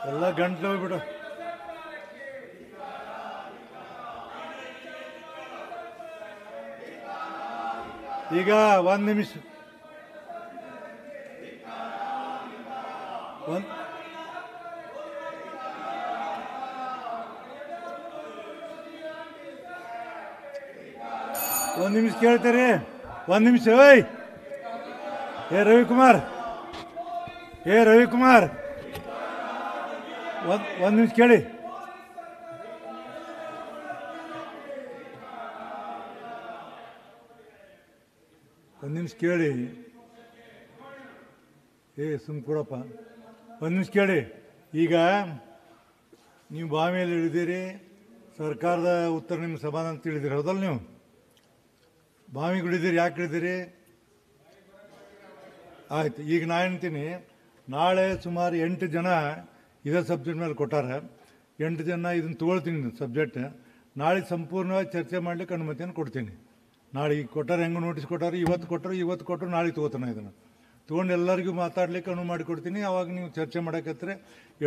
ಎಲ್ಲ ಗಂಟ್ಲು ಹೋಗ್ಬಿಡು. ಈಗ ಒಂದು ನಿಮಿಷ ಒಂದು ನಿಮಿಷ ಕೇಳ್ತೀರಿ? ಒಂದು ನಿಮಿಷ. ಓಯ್ ರವಿಕುಮಾರ್, ರವಿಕುಮಾರ್, ಒಂದು ನಿಮಿಷ ಕೇಳಿ. ಒಂದು ನಿಮಿಷ ಕೇಳಿ. ಸುಮ್ ಕೊಡಪ್ಪ. ಒಂದು ನಿಮಿಷ ಕೇಳಿ. ಈಗ ನೀವು ಬಾವಿಯಲ್ಲಿ ಇಳಿದಿರಿ, ಸರ್ಕಾರದ ಉತ್ತರ ನಿಮ್ಮ ಸಮಾಧಾನ ತಿಳಿದಿರಿ, ಹೌದಲ್ಲ? ನೀವು ಬಾವಿಗೆ ಇಳಿದಿರಿ, ಯಾಕೆ ಇಳಿದಿರಿ? ಆಯ್ತು. ಈಗ ನಾ ಹೇಳ್ತೀನಿ, ನಾಳೆ ಸುಮಾರು 8 ಜನ ಇದೇ ಸಬ್ಜೆಕ್ಟ್ ಮೇಲೆ ಕೊಟ್ಟಾರೆ. 8 ಜನ ಇದನ್ನು ತೊಗೊಳ್ತೀನಿ ಸಬ್ಜೆಕ್ಟ್. ನಾಳೆ ಸಂಪೂರ್ಣವಾಗಿ ಚರ್ಚೆ ಮಾಡಲಿಕ್ಕೆ ಅನುಮತಿಯನ್ನು ಕೊಡ್ತೀನಿ. ನಾಳೆ ಈಗ ಕೊಟ್ಟಾರೆ, ಹೆಂಗೆ ನೋಟಿಸ್ ಕೊಟ್ಟಾರೆ, ಇವತ್ತು ಕೊಟ್ಟರು, ನಾಳೆ ತೊಗೋತಾನೆ. ಇದನ್ನು ತೊಗೊಂಡು ಎಲ್ಲರಿಗೂ ಮಾತಾಡ್ಲಿಕ್ಕೆ ಅನುವು ಮಾಡಿ ಕೊಡ್ತೀನಿ. ಅವಾಗ ನೀವು ಚರ್ಚೆ ಮಾಡೋಕತ್ರೆ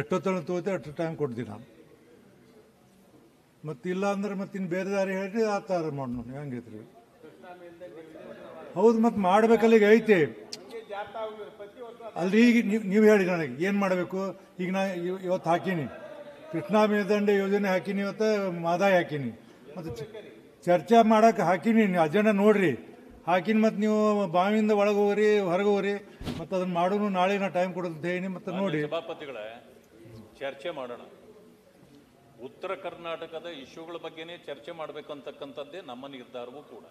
ಎಷ್ಟೊತ್ತನ ತೊಗೋತೆ ಅಷ್ಟು ಟೈಮ್ ಕೊಡ್ತೀನಿ ನಾನು. ಮತ್ತಿಲ್ಲ ಅಂದ್ರೆ ಮತ್ತೆ ಇನ್ನು ಬೇರೆ ದಾರಿ ಹೇಳಿ ಆ ಥರ ಮಾಡೋಣ. ಹೆಂಗೈತ್ರಿ? ಹೌದು, ಮತ್ತೆ ಮಾಡ್ಬೇಕಲ್ಲ. ಈಗ ಐತಿ ಅಲ್ರಿ. ಈಗ ನೀವು ಹೇಳಿ ನನಗೆ ಏನು ಮಾಡಬೇಕು. ಈಗ ನಾ ಇವತ್ತು ಹಾಕೀನಿ ಕೃಷ್ಣಾ ಮೇಲ್ದಂಡೆ ಯೋಜನೆ ಹಾಕೀನಿ, ಇವತ್ತು ಮಾದಾಯ ಹಾಕೀನಿ, ಮತ್ತು ಚರ್ಚೆ ಮಾಡೋಕೆ ಹಾಕೀನಿ. ಅಜೆಂಡ ನೋಡ್ರಿ ಹಾಕಿನಿ. ಮತ್ತು ನೀವು ಬಾವಿಯಿಂದ ಒಳಗೆ ಹೋಗ್ರಿ, ಹೊರಗೆ ಹೋಗ್ರಿ, ಮತ್ತು ಅದನ್ನು ಮಾಡೋನು ನಾಳೆ ನಾ ಟೈಮ್ ಕೊಡೋದು ಹೇಳಿ. ಮತ್ತು ನೋಡಿ ಸಭಾಪತಿಗಳೇ, ಚರ್ಚೆ ಮಾಡೋಣ. ಉತ್ತರ ಕರ್ನಾಟಕದ ಇಶ್ಯೂಗಳ ಬಗ್ಗೆನೇ ಚರ್ಚೆ ಮಾಡಬೇಕು ಅಂತಕ್ಕಂಥದ್ದೇ ನಮ್ಮ ನಿರ್ಧಾರವೂ ಕೂಡ.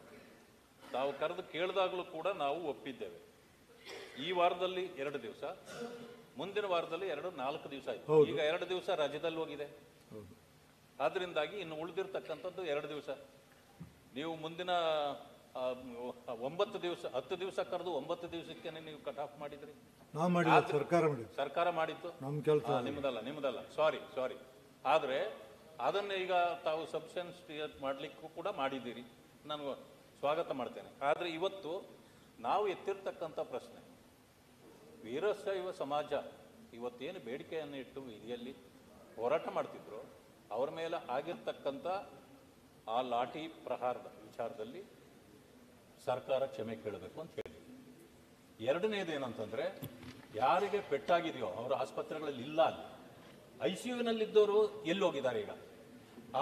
ತಾವು ಕರೆದು ಕೇಳಿದಾಗಲೂ ಕೂಡ ನಾವು ಒಪ್ಪಿದ್ದೇವೆ. ಈ ವಾರದಲ್ಲಿ 2 ದಿವಸ, ಮುಂದಿನ ವಾರದಲ್ಲಿ 4 ದಿವಸ ಆಯಿತು. ಈಗ 2 ದಿವಸ ರಾಜ್ಯದಲ್ಲಿ ಹೋಗಿದೆ. ಆದ್ರಿಂದಾಗಿ ಇನ್ನು ಉಳಿದಿರ್ತಕ್ಕಂಥದ್ದು 2 ದಿವಸ. ನೀವು ಮುಂದಿನ 9 ದಿವಸ 10 ದಿವಸ ಕರೆದು 9 ದಿವಸಕ್ಕೆ ನೀವು ಕಟ್ ಆಫ್ ಮಾಡಿದ್ರಿ. ಸರ್ಕಾರ ಮಾಡಿದ್ದು ನಿಮ್ಮದಲ್ಲ. ಸಾರಿ. ಆದರೆ ಅದನ್ನು ಈಗ ತಾವು ಸಬ್ಸ್ಟೆನ್ಸ್ ಮಾಡಲಿಕ್ಕೂ ಕೂಡ ಮಾಡಿದ್ದೀರಿ. ನಾನು ಸ್ವಾಗತ ಮಾಡ್ತೇನೆ. ಆದರೆ ಇವತ್ತು ನಾವು ಎತ್ತಿರ್ತಕ್ಕಂಥ ಪ್ರಶ್ನೆ, ವೀರಶೈವ ಸಮಾಜ ಇವತ್ತೇನು ಬೇಡಿಕೆಯನ್ನು ಇಟ್ಟು ಬೀದಿಯಲ್ಲಿ ಹೋರಾಟ ಮಾಡ್ತಿದ್ರು, ಅವರ ಮೇಲೆ ಆಗಿರ್ತಕ್ಕಂಥ ಆ ಲಾಠಿ ಪ್ರಹಾರದ ವಿಚಾರದಲ್ಲಿ ಸರ್ಕಾರ ಕ್ಷಮೆ ಕೇಳಬೇಕು ಅಂತ ಹೇಳಿ. ಎರಡನೇದೇನಂತಂದ್ರೆ, ಯಾರಿಗೆ ಪೆಟ್ಟಾಗಿದೆಯೋ ಅವರು ಆಸ್ಪತ್ರೆಗಳಲ್ಲಿ ಇಲ್ಲ. ಅಲ್ಲಿ ICUನಲ್ಲಿದ್ದವರು ಎಲ್ಲಿ ಹೋಗಿದ್ದಾರೆ? ಈಗ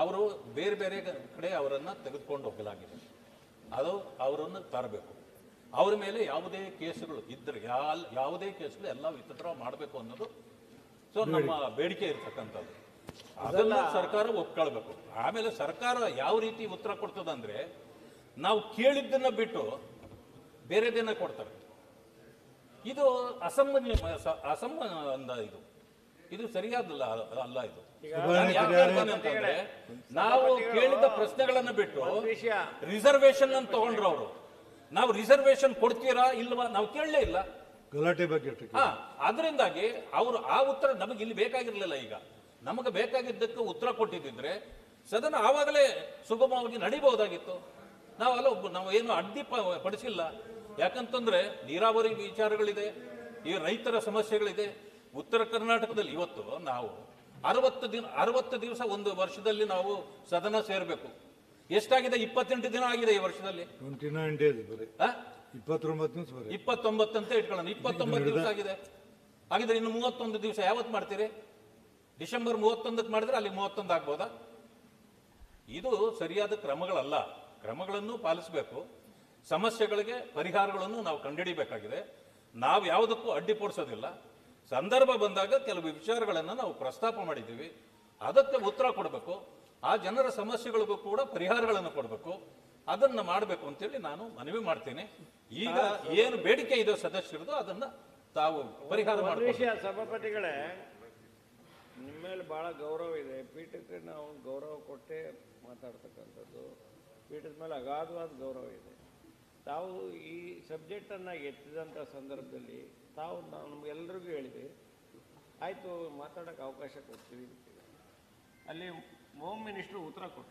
ಅವರು ಬೇರೆ ಬೇರೆ ಕಡೆ ಅವರನ್ನು ತೆಗೆದುಕೊಂಡು ಹೋಗಲಾಗಿದೆ. ಅದು ಅವರನ್ನು ತರಬೇಕು. ಅವರ ಮೇಲೆ ಯಾವುದೇ ಕೇಸುಗಳು ಇದ್ದರೆ ಯಾವುದೇ ಕೇಸುಗಳು ಎಲ್ಲ ವಿತ್ಡ್ರಾ ಮಾಡಬೇಕು ಅನ್ನೋದು ನಮ್ಮ ಬೇಡಿಕೆ ಇರ್ತಕ್ಕಂಥದ್ದು. ಅದೆಲ್ಲ ಸರ್ಕಾರ ಒಪ್ಕೊಳ್ಬೇಕು. ಆಮೇಲೆ ಸರ್ಕಾರ ಯಾವ ರೀತಿ ಉತ್ತರ ಕೊಡ್ತದಂದ್ರೆ, ನಾವು ಕೇಳಿದ್ದನ್ನ ಬಿಟ್ಟು ಬೇರೆದೇನ ಕೊಡ್ತಾರೆ. ಇದು ಅಸಂಬಂಧ. ಇದು ಸರಿಯಾದಲ್ಲ ಅಲ್ಲ. ಇದು ಅಂತಂದ್ರೆ, ನಾವು ಕೇಳಿದ ಪ್ರಶ್ನೆಗಳನ್ನ ಬಿಟ್ಟು ರಿಸರ್ವೇಶನ್ ಅನ್ನು ತಗೊಂಡ್ರು ಅವರು. ನಾವು ರಿಸರ್ವೇಶನ್ ಕೊಡ್ತೀರಾ ಇಲ್ವಾ ನಾವು ಕೇಳಲೇ ಇಲ್ಲ. ಗಲಾಟೆ ಬಗ್ಗೆ ಅದರಿಂದಾಗಿ ಅವರು ಆ ಉತ್ತರ ನಮಗೆ ಇಲ್ಲಿ ಬೇಕಾಗಿರ್ಲಿಲ್ಲ. ಈಗ ನಮಗೆ ಬೇಕಾಗಿದ್ದಕ್ಕೆ ಉತ್ತರ ಕೊಟ್ಟಿದ್ದಿದ್ರೆ ಸದನ ಆವಾಗಲೇ ಸುಗಮವಾಗಿ ನಡೀಬಹುದಾಗಿತ್ತು. ನಾವು ಏನು ಅಡ್ಡಿ ಪಡಿಸಿಲ್ಲ. ಯಾಕಂತಂದ್ರೆ ನೀರಾವರಿ ವಿಚಾರಗಳಿದೆ, ಈ ರೈತರ ಸಮಸ್ಯೆಗಳಿದೆ. ಉತ್ತರ ಕರ್ನಾಟಕದಲ್ಲಿ ಇವತ್ತು ನಾವು 60 ದಿವಸ ಒಂದು ವರ್ಷದಲ್ಲಿ ನಾವು ಸದನ ಸೇರಬೇಕು. ಎಷ್ಟಾಗಿದೆ? 28 ದಿನ ಆಗಿದೆ ಈ ವರ್ಷದಲ್ಲಿ. 29 days 29 ಅಂತ ಇಟ್ಕೊಳ್ಳೋಣ. 29 ದಿವಸ ಆಗಿದೆ. ಹಾಗಿದ್ರೆ ಇನ್ನು 31 ದಿವಸ ಯಾವತ್ತು ಮಾಡ್ತೀರಿ? ಡಿಸೆಂಬರ್ 31ಕ್ಕೆ ಮಾಡಿದ್ರೆ ಅಲ್ಲಿ 31 ಆಗ್ಬೋದಾ? ಇದು ಸರಿಯಾದ ಕ್ರಮಗಳಲ್ಲ. ಕ್ರಮಗಳನ್ನು ಪಾಲಿಸಬೇಕು. ಸಮಸ್ಯೆಗಳಿಗೆ ಪರಿಹಾರಗಳನ್ನು ನಾವು ಕಂಡುಹಿಡಿಯಬೇಕಾಗಿದೆ. ನಾವು ಯಾವುದಕ್ಕೂ ಅಡ್ಡಿಪಡಿಸೋದಿಲ್ಲ. ಸಂದರ್ಭ ಬಂದಾಗ ಕೆಲವು ವಿಚಾರಗಳನ್ನು ನಾವು ಪ್ರಸ್ತಾಪ ಮಾಡಿದ್ದೀವಿ. ಅದಕ್ಕೆ ಉತ್ತರ ಕೊಡಬೇಕು. ಆ ಜನರ ಸಮಸ್ಯೆಗಳಿಗೂ ಕೂಡ ಪರಿಹಾರಗಳನ್ನು ಕೊಡಬೇಕು. ಅದನ್ನ ಮಾಡಬೇಕು ಅಂತೇಳಿ ನಾನು ಮನವಿ ಮಾಡ್ತೀನಿ. ಈಗ ಏನು ಬೇಡಿಕೆ ಇದೆ ಸದಸ್ಯರದು ಅದನ್ನ ತಾವು ಪರಿಹಾರ ಮಾಡಬೇಕು. ಸಭಾಪತಿಗಳೇ, ನಿಮ್ಮ ಮೇಲೆ ಬಹಳ ಗೌರವ ಇದೆ. ಪೀಠಕ್ಕೆ ನಾವು ಗೌರವ ಕೊಟ್ಟೆ ಮಾತಾಡ್ತಕ್ಕಂಥದ್ದು. ಪೀಠದ ಮೇಲೆ ಅಗಾಧವಾದ ಗೌರವ ಇದೆ. ತಾವು ಈ ಸಬ್ಜೆಕ್ಟನ್ನು ಎತ್ತಿದಂಥ ಸಂದರ್ಭದಲ್ಲಿ ತಾವು ನಮಗೆಲ್ಲರಿಗೂ ಹೇಳಿದೆ, ಆಯಿತು ಮಾತಾಡೋಕ್ಕೆ ಅವಕಾಶ ಕೊಡ್ತೀವಿ. ಅಲ್ಲಿ ಹೋಮ್ ಮಿನಿಸ್ಟ್ರು ಉತ್ತರ ಕೊಟ್ಟರು.